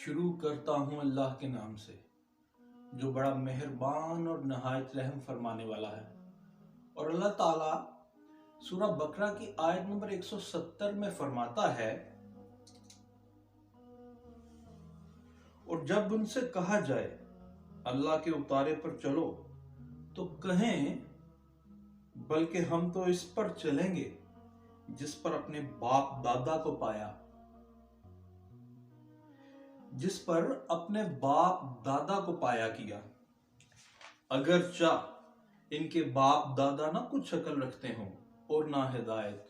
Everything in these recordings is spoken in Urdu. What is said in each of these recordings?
شروع کرتا ہوں اللہ کے نام سے جو بڑا مہربان اور نہایت رحم فرمانے والا ہے۔ اور اللہ تعالیٰ سورہ بقرہ کی آیت نمبر 170 میں فرماتا ہے، اور جب ان سے کہا جائے اللہ کے اتارے پر چلو تو کہیں بلکہ ہم تو اس پر چلیں گے جس پر اپنے باپ دادا کو پایا، جس پر اپنے باپ دادا کو پایا کیا، اگرچہ ان کے باپ دادا نہ کچھ عقل رکھتے ہوں اور نہ ہدایت۔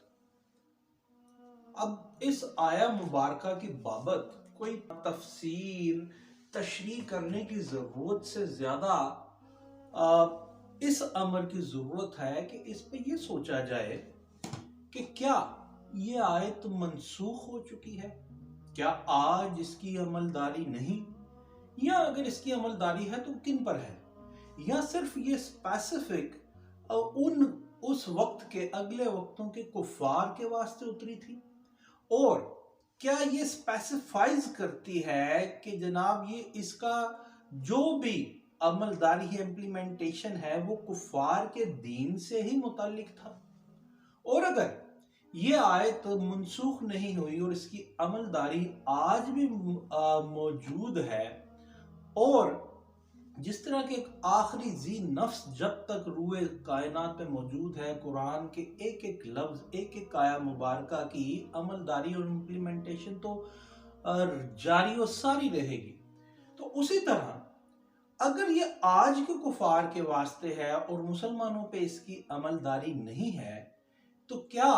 اب اس آیہ مبارکہ کی بابت کوئی تفسیر تشریح کرنے کی ضرورت سے زیادہ اس امر کی ضرورت ہے کہ اس پہ یہ سوچا جائے کہ کیا یہ آیت منسوخ ہو چکی ہے؟ کیا آج اس کی عملداری نہیں؟ یا اگر اس کی عملداری ہے تو کن پر ہے؟ یا صرف یہ اسپیسیفک اس وقت کے اگلے وقتوں کے کفار کے واسطے اتری تھی؟ اور کیا یہ اسپیسیفائز کرتی ہے کہ جناب یہ اس کا جو بھی عملداری ہے، امپلیمنٹیشن ہے، وہ کفار کے دین سے ہی متعلق تھا؟ اور اگر یہ آیت منسوخ نہیں ہوئی اور اس کی عملداری آج بھی موجود ہے، اور جس طرح کے ایک آخری ذی نفس جب تک روح کائنات میں موجود ہے، قرآن کے ایک ایک لفظ، ایک ایک آیہ مبارکہ کی عملداری اور امپلیمنٹیشن تو جاری و ساری رہے گی، تو اسی طرح اگر یہ آج کے کفار کے واسطے ہے اور مسلمانوں پہ اس کی عملداری نہیں ہے، تو کیا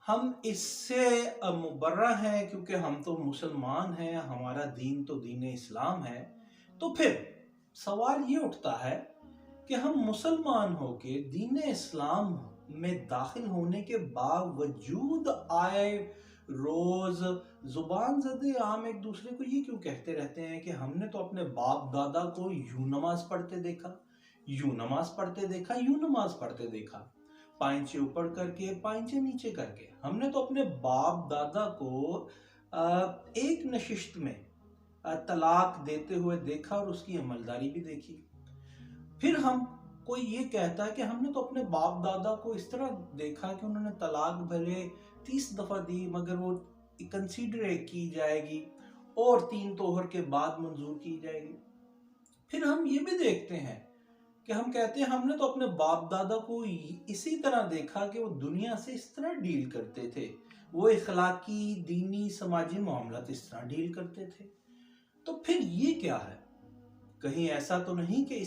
ہم اس سے مبرہ ہیں کیونکہ ہم تو مسلمان ہیں، ہمارا دین تو دین اسلام ہے؟ تو پھر سوال یہ اٹھتا ہے کہ ہم مسلمان ہو کے دین اسلام میں داخل ہونے کے باوجود آئے روز زبان زدے عام ایک دوسرے کو یہ کیوں کہتے رہتے ہیں کہ ہم نے تو اپنے باپ دادا کو یوں نماز پڑھتے دیکھا، یوں نماز پڑھتے دیکھا، یوں نماز پڑھتے دیکھا، پائنچے اوپر کر کے پائنچے نیچے کر کے؟ ہم نے تو اپنے باپ دادا کو ایک نشست میں طلاق دیتے ہوئے دیکھا اور اس کی عملداری بھی دیکھی۔ پھر ہم کوئی یہ کہتا ہے کہ ہم نے تو اپنے باپ دادا کو اس طرح دیکھا کہ انہوں نے طلاق بھلے 30 دفعہ دی مگر وہ کنسیڈر کی جائے گی اور 3 توہر کے بعد منظور کی جائے گی۔ پھر ہم یہ بھی دیکھتے ہیں کہ ہم کہتے ہیں ہم نے تو اپنے باپ دادا کو اسی طرح دیکھا کہ وہ دنیا سے اس طرح ڈیل کرتے تھے، وہ اخلاقی، دینی، سماجی معاملات اس طرح ڈیل کرتے تھے۔ تو پھر یہ کیا ہے؟ کہیں ایسا تو نہیں کہ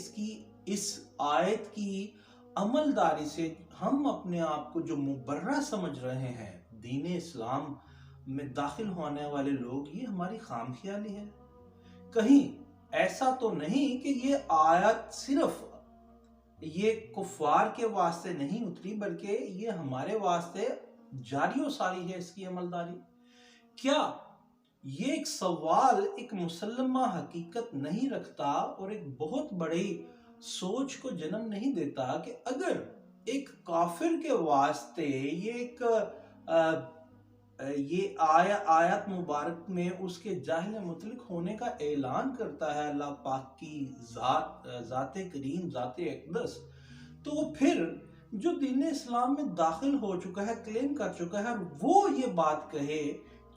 اس آیت کی عملداری سے ہم اپنے آپ کو جو مبرہ سمجھ رہے ہیں دین اسلام میں داخل ہونے والے لوگ، یہ ہماری خام خیالی ہے؟ کہیں ایسا تو نہیں کہ یہ آیت صرف یہ کفار کے واسطے نہیں اتری بلکہ یہ ہمارے واسطے جاری و ساری ہے اس کی عملداری؟ کیا یہ ایک سوال ایک مسلمہ حقیقت نہیں رکھتا اور ایک بہت بڑی سوچ کو جنم نہیں دیتا کہ اگر ایک کافر کے واسطے یہ آیت مبارک میں اس کے جاہل مطلق ہونے کا اعلان کرتا ہے اللہ پاک کی ذات کریم، ذات اقدس، تو پھر جو دین اسلام میں داخل ہو چکا ہے، کلیم کر چکا ہے، اور وہ یہ بات کہے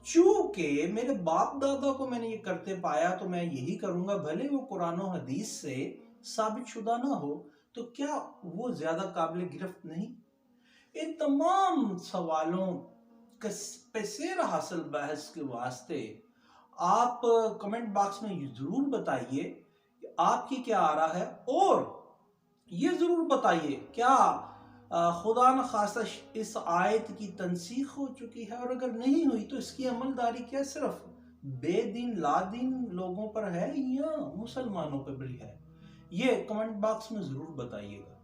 چونکہ میرے باپ دادا کو میں نے یہ کرتے پایا تو میں یہی کروں گا، بھلے وہ قرآن و حدیث سے ثابت شدہ نہ ہو، تو کیا وہ زیادہ قابل گرفت نہیں؟ ان تمام سوالوں پہ سیر حاصل بحث کے واسطے آپ کمنٹ باکس میں ضرور بتائیے کہ آپ کی کیا آرا ہے، اور یہ ضرور بتائیے کیا خدا نخواستہ اس آیت کی تنسیخ ہو چکی ہے، اور اگر نہیں ہوئی تو اس کی عملداری کیا صرف بے دین لا دین لوگوں پر ہے یا مسلمانوں پر بھی ہے؟ یہ کمنٹ باکس میں ضرور بتائیے گا۔